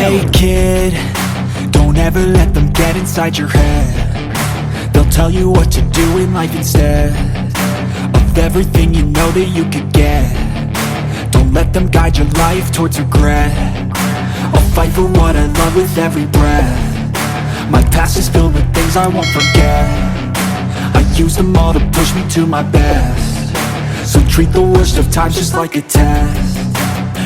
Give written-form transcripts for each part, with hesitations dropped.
Hey kid, don't ever let them get inside your head. They'll tell you what to do in life instead of everything you know that you could get. Don't let them guide your life towards regret. I'll fight for what I love with every breath. My past is filled with things I won't forget. I use them all to push me to my best. So treat the worst of times just like a test.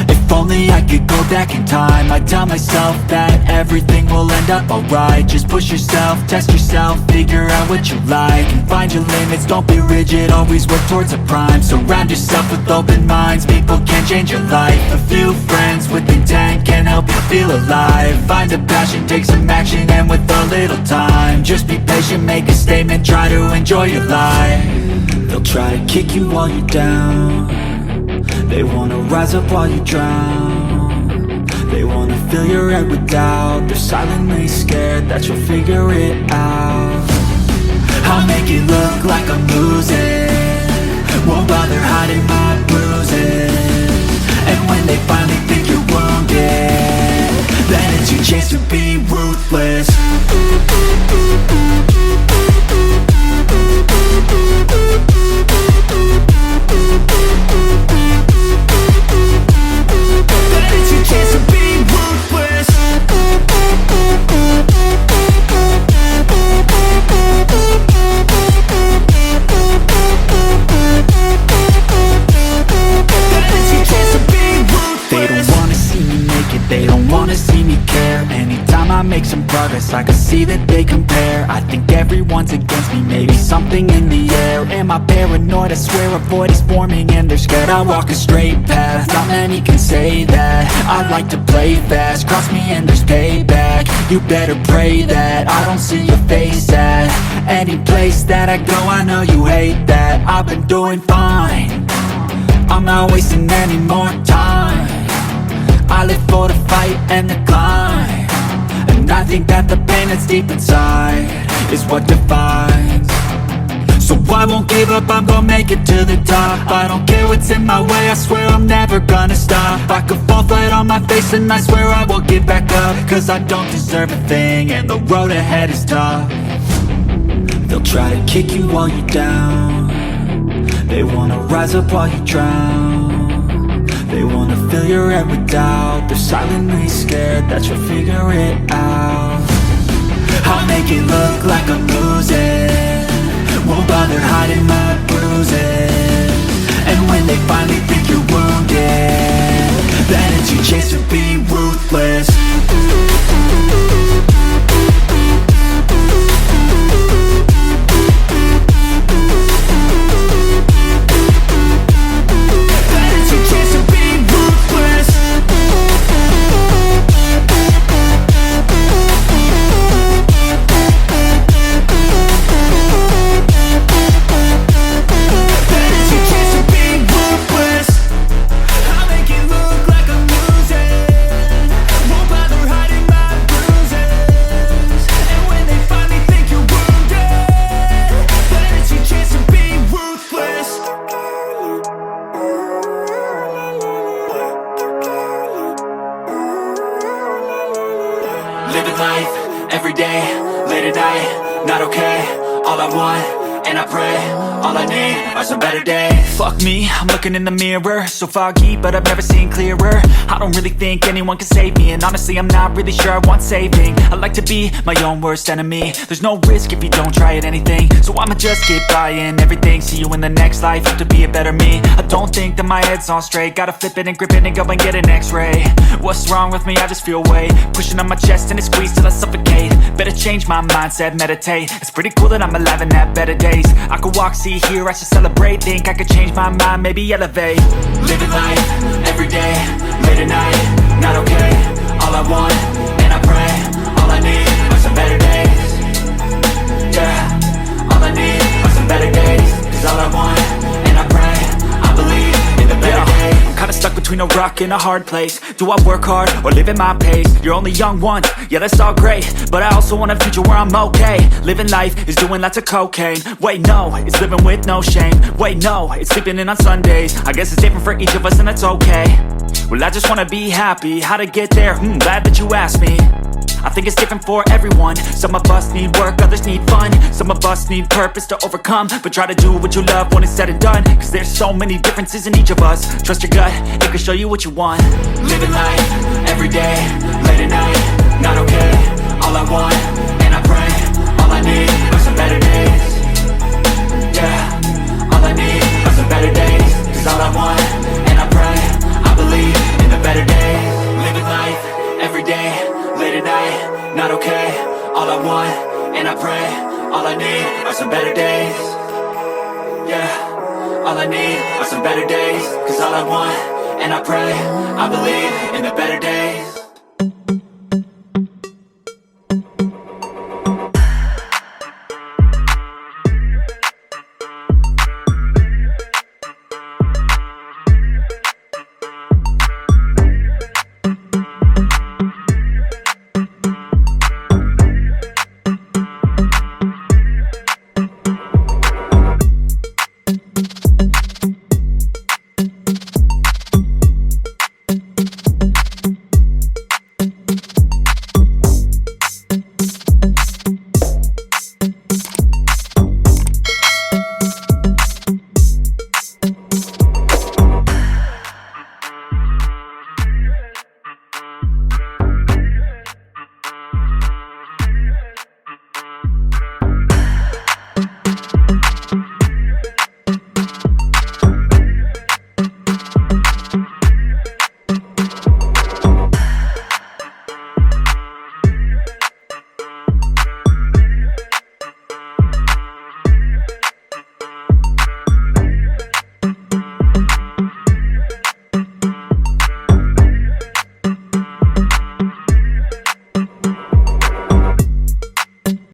If only I could go back in time, I'd tell myself that everything will end up alright. Just push yourself, test yourself, figure out what you like, and find your limits, don't be rigid, always work towards a prime. Surround yourself with open minds, people can change your life. A few friends with intent can help you feel alive. Find a passion, take some action, and with a little time, just be patient, make a statement, try to enjoy your life. They'll try to kick you while you're down. They wanna rise up while you drown. They wanna fill your head with doubt. They're silently scared that you'll figure it out. I'll make it look like I'm losing, won't bother hiding my bruises. And when they finally think you're wounded, then it's your chance to be ruthless. They don't wanna see me care. Anytime I make some progress, I can see that they compare. I think everyone's against me, maybe something in the air. Am I paranoid? I swear a void is forming and they're scared. I walk a straight path, not many can say that. I like to play fast, cross me and there's payback. You better pray that I don't see your face at any place that I go. I know you hate that. I've been doing fine, I'm not wasting any more time. I live for the fight and the climb, and I think that the pain that's deep inside is what defines. So I won't give up, I'm gonna make it to the top. I don't care what's in my way, I swear I'm never gonna stop. I could fall flat on my face and I swear I will get back up, cause I don't deserve a thing and the road ahead is tough. They'll try to kick you while you're down. They wanna rise up while you drown. They wanna fill your head with doubt. They're silently scared that you'll figure it out. I'll make it look like I'm losing, won't bother hiding my bruises. And when they finally think you're wounded, then it's your chance to be ruthless. Living life, every day, late at night, not okay. All I want, and I pray, all I need are some better days. Fuck me, I'm looking in the mirror, so foggy, but I've never seen clearer. I don't really think anyone can save me, and honestly I'm not really sure I want saving. I like to be my own worst enemy. There's no risk if you don't try at anything, so I'ma just keep buying everything. See you in the next life, have to be a better me. I don't think that my head's on straight, gotta flip it and grip it and go and get an x-ray. What's wrong with me? I just feel weight pushing on my chest and it squeezes till I suffocate. Better change my mindset, meditate. It's pretty cool that I'm alive and have better days. I could walk, see, hear, I should celebrate. Think I could change my mind, maybe elevate. Living life, every day, late at night, not okay. All I want, and I pray, all I need are some better days. Yeah, all I need are some better days. Cause all I want, and I pray, I believe in the better days. I'm kinda stuck between a rock and a hard place. Do I work hard or live at my pace? You're only young once, yeah that's all great, but I also want a future where I'm okay. Living life is doing lots of cocaine. Wait no, it's living with no shame. Wait no, it's sleeping in on Sundays. I guess it's different for each of us and that's okay. Well, I just wanna be happy. How to get there? Glad that you asked me. I think it's different for everyone. Some of us need work, others need fun. Some of us need purpose to overcome. But try to do what you love when it's said and done, cause there's so many differences in each of us. Trust your gut, it can show you what you want. Living life, everyday, late at night, not okay. All I want, and I pray, all I need are some better days. Yeah, all I need are some better days. Cause all I want, and I pray, I believe in the better days. Living life, everyday, late at night, not okay. All I want, and I pray, all I need are some better days. Yeah, all I need are some better days. Cause all I want, and I pray, I believe in the better days.